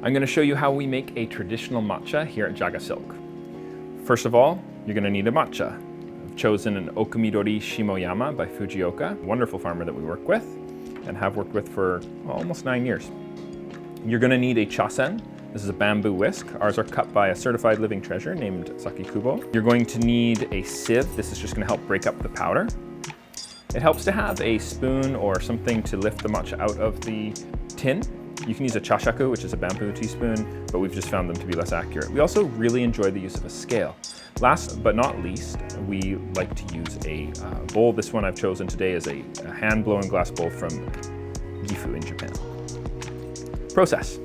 I'm going to show you how we make a traditional matcha here at JagaSilk. First of all, you're going to need a matcha. I've chosen an Okamidori Shimoyama by Fujioka, a wonderful farmer that we work with and have worked with for almost 9 years. You're going to need a chasen. This is a bamboo whisk. Ours are cut by a certified living treasure named Saki Kubo. You're going to need a sieve. This is just going to help break up the powder. It helps to have a spoon or something to lift the matcha out of the tin. You can use a chashaku, which is a bamboo teaspoon, but we've just found them to be less accurate. We also really enjoy the use of a scale. Last but not least, we like to use a bowl. This one I've chosen today is a hand-blown glass bowl from Gifu in Japan. Process.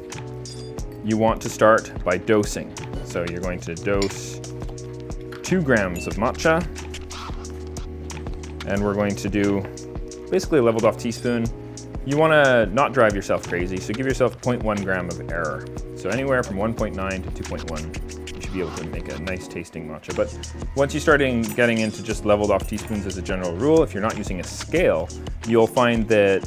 You want to start by dosing. So you're going to dose 2 grams of matcha, and we're going to do basically a leveled off teaspoon. You want to not drive yourself crazy, so give yourself 0.1 gram of error. So anywhere from 1.9 to 2.1, you should be able to make a nice tasting matcha. But once you start getting into just leveled off teaspoons as a general rule, if you're not using a scale, you'll find that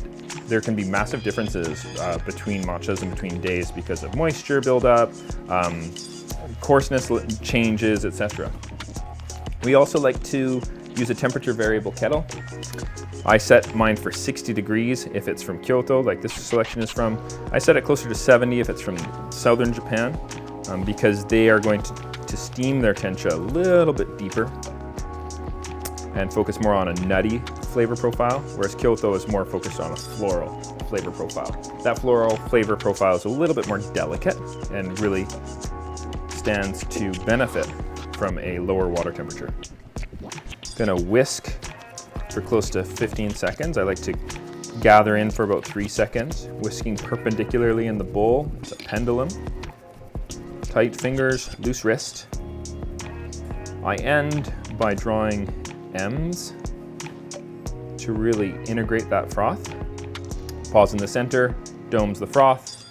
there can be massive differences between matchas and between days because of moisture buildup, coarseness changes, etc. We also like to use a temperature variable kettle. I set mine for 60 degrees if it's from Kyoto, like this selection is from. I set it closer to 70 if it's from southern Japan, because they are going to steam their tencha a little bit deeper and focus more on a nutty flavor profile, whereas Kyoto is more focused on a floral flavor profile. That floral flavor profile is a little bit more delicate and really stands to benefit from a lower water temperature. Gonna whisk for close to 15 seconds. I like to gather in for about 3 seconds, whisking perpendicularly in the bowl. It's a pendulum. Tight fingers, loose wrist. I end by drawing M's to really integrate that froth. Pause in the center, domes the froth,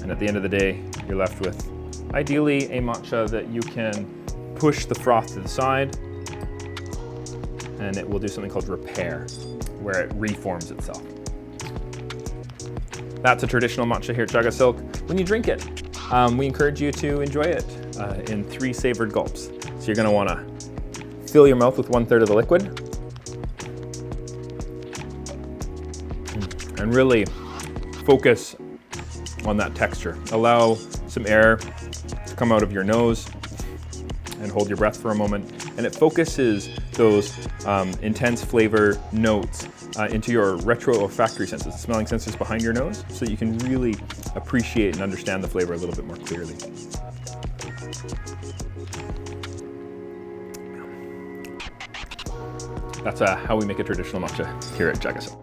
and at the end of the day, you're left with ideally a matcha that you can push the froth to the side, and it will do something called repair, where it reforms itself. That's a traditional matcha here at JagaSilk. When you drink it, we encourage you to enjoy it in 3 savored gulps. So you're gonna wanna fill your mouth with 1/3 of the liquid, and really focus on that texture. Allow some air to come out of your nose and hold your breath for a moment. And it focuses those intense flavor notes into your retro-olfactory senses, the smelling sensors behind your nose, so that you can really appreciate and understand the flavor a little bit more clearly. That's how we make a traditional matcha here at JagaSilk.